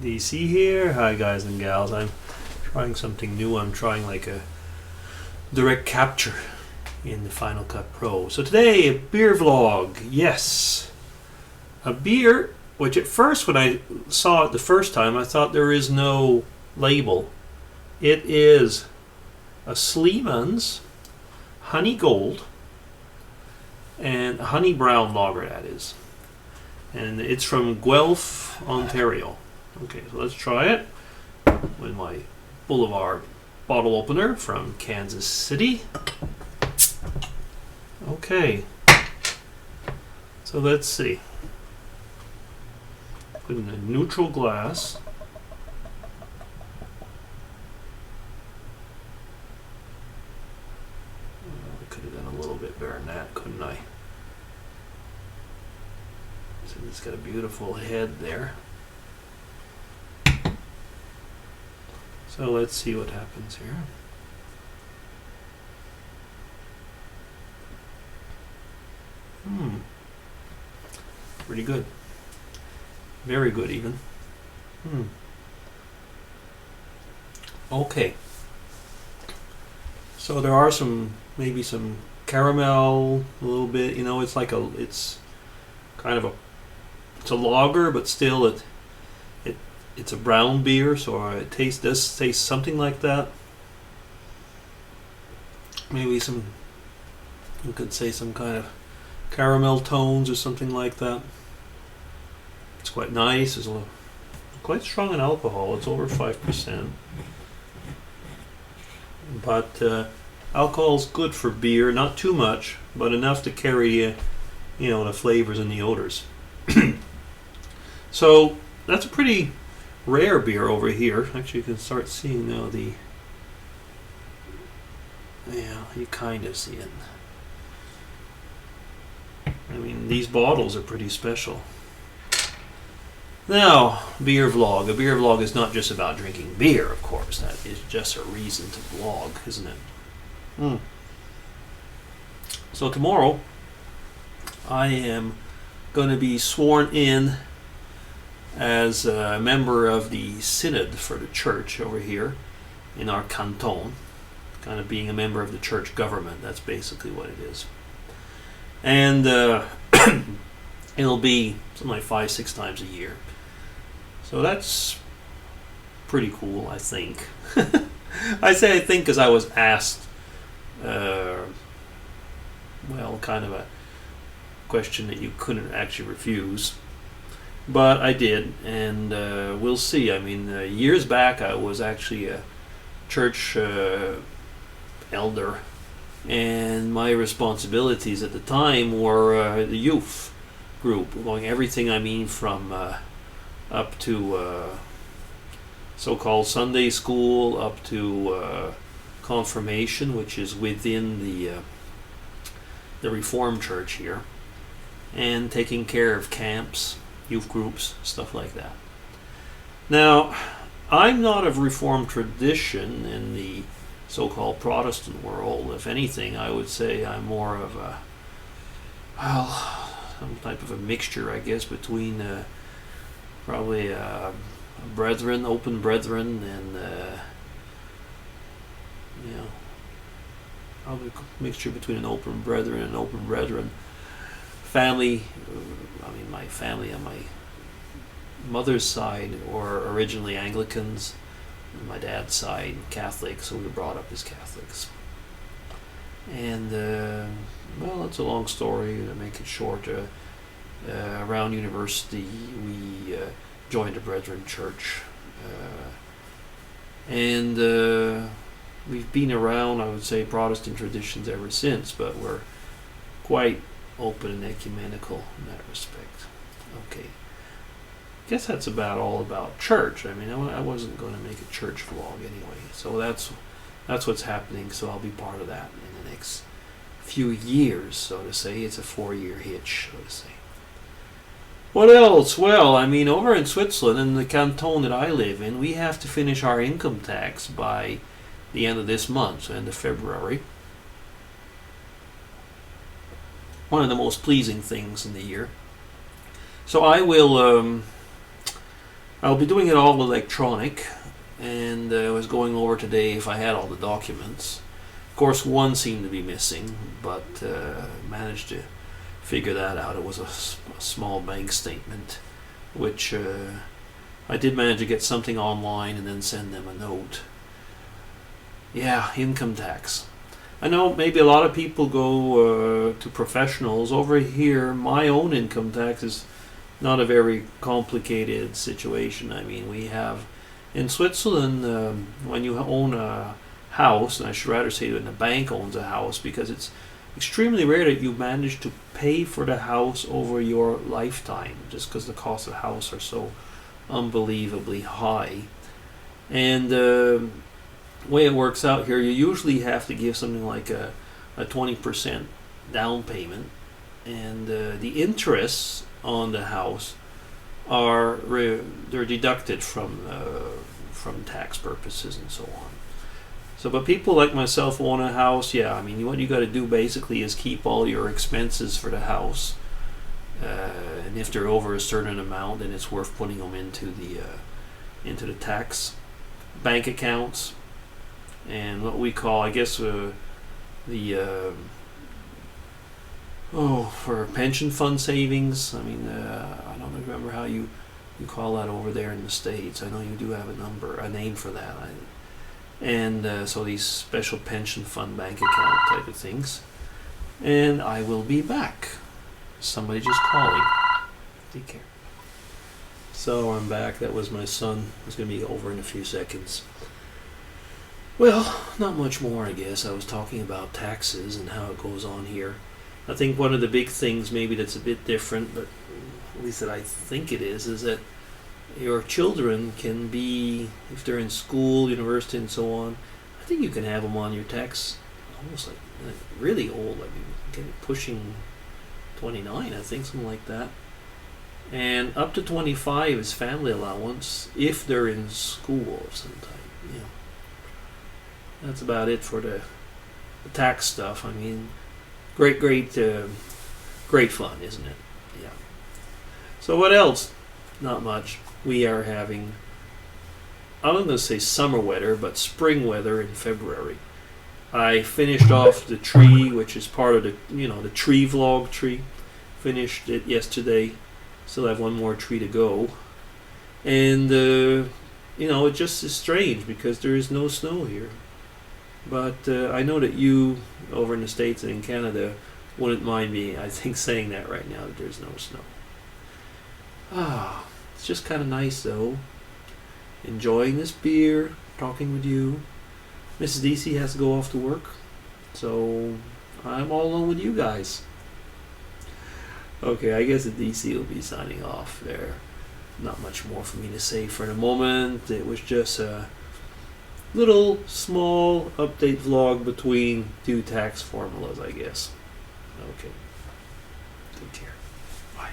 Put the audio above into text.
DC here. Hi guys and gals. I'm trying something new. I'm trying like a direct capture in the Final Cut Pro. So today, a beer vlog. Yes. A beer, which at first when I saw it the first time, I thought there is no label. It is a Sleeman's Honey Gold and Honey Brown Lager, that is. And it's from Guelph, Ontario. Okay, so let's try it with my Boulevard bottle opener from Kansas City. Okay, so let's see. Put in a neutral glass. I could have done a little bit better than that, couldn't I? So it's got a beautiful head there. So let's see what happens here. Pretty good. Very good even. Okay. So there are maybe some caramel, a little bit, you know, it's kind of it's a lager, but still it's a brown beer, so it does taste something like that. Maybe you could say some kind of caramel tones or something like that. It's quite nice. It's quite strong in alcohol. It's over 5%. But alcohol's good for beer, not too much, but enough to carry the flavors and the odors. So that's a pretty rare beer over here. Actually, you can start seeing now you kind of see it. I mean, these bottles are pretty special. Now, beer vlog. A beer vlog is not just about drinking beer, of course. That is just a reason to vlog, isn't it? So tomorrow, I am going to be sworn in as a member of the synod for the church over here in our canton. Kind of being a member of the church government. That's basically what it is. And it'll be something like 5-6 times a year. So that's pretty cool, I think. I say I think because I was asked, kind of a question that you couldn't actually refuse. But I did, and we'll see. I mean, years back I was actually a church elder, and my responsibilities at the time were the youth group, going everything from up to so-called Sunday school, up to confirmation, which is within the Reformed Church here, and taking care of camps, youth groups, stuff like that. Now, I'm not of Reformed tradition in the so-called Protestant world. If anything, I would say I'm more of some type of a mixture, I guess, between probably brethren, open brethren, and probably a mixture between an open brethren and open brethren. Family, my family on my mother's side were originally Anglicans, and my dad's side Catholic, so we were brought up as Catholics. And it's a long story. To make it short, around university we joined a Brethren church, and we've been around, I would say, Protestant traditions ever since, but we're quite open and ecumenical in that respect. Okay, I guess that's about all about church. I mean, I wasn't going to make a church vlog anyway, so that's what's happening. So I'll be part of that in the next few years, so to say. It's a 4-year hitch, so to say. What else? Well, over in Switzerland, in the canton that I live in, we have to finish our income tax by the end of this month, so end of February. One of the most pleasing things in the year. So I will I'll be doing it all electronic, and I was going over today if I had all the documents. Of course, one seemed to be missing, but managed to figure that out. It was a small bank statement, which I did manage to get something online and then send them a note. Yeah, income tax. I know maybe a lot of people go to professionals. Over here, my own income tax is not a very complicated situation. I mean, we have in Switzerland, when you own a house, and I should rather say when the bank owns a house, because it's extremely rare that you manage to pay for the house over your lifetime, just because the cost of the house are so unbelievably high. And the way it works out here, you usually have to give something like a 20% down payment, and the interests on the house are they're deducted from tax purposes and so on. So, but people like myself who own a house, yeah, I mean, what you got to do basically is keep all your expenses for the house, and if they're over a certain amount, then it's worth putting them into the tax bank accounts, and what we call, I guess, for pension fund savings. I mean, I don't remember how you call that over there in the States. I know you do have a name for that. So these special pension fund bank account type of things. And I will be back. Somebody just calling. Take care. So I'm back. That was my son. It's going to be over in a few seconds. Well, not much more, I guess. I was talking about taxes and how it goes on here. I think one of the big things maybe that's a bit different, but at least that I think it is that your children can be, if they're in school, university, and so on, I think you can have them on your tax almost like really old. I mean, pushing 29, I think, something like that. And up to 25 is family allowance if they're in school of some type. Yeah. That's about it for the tax stuff. I mean, great fun, isn't it? Yeah. So what else? Not much. We are having, I'm not going to say summer weather, but spring weather in February. I finished off the tree, which is part of the tree vlog tree. Finished it yesterday. Still have one more tree to go. And, it just is strange because there is no snow here. But I know that you, over in the States and in Canada, wouldn't mind me, I think, saying that right now, that there's no snow. It's just kind of nice, though. Enjoying this beer, talking with you. Mrs. DC has to go off to work, so I'm all alone with you guys. Okay, I guess the DC will be signing off there. Not much more for me to say for the moment. It was just a little small update vlog between two tax formulas, I guess. Okay. Take care. Bye.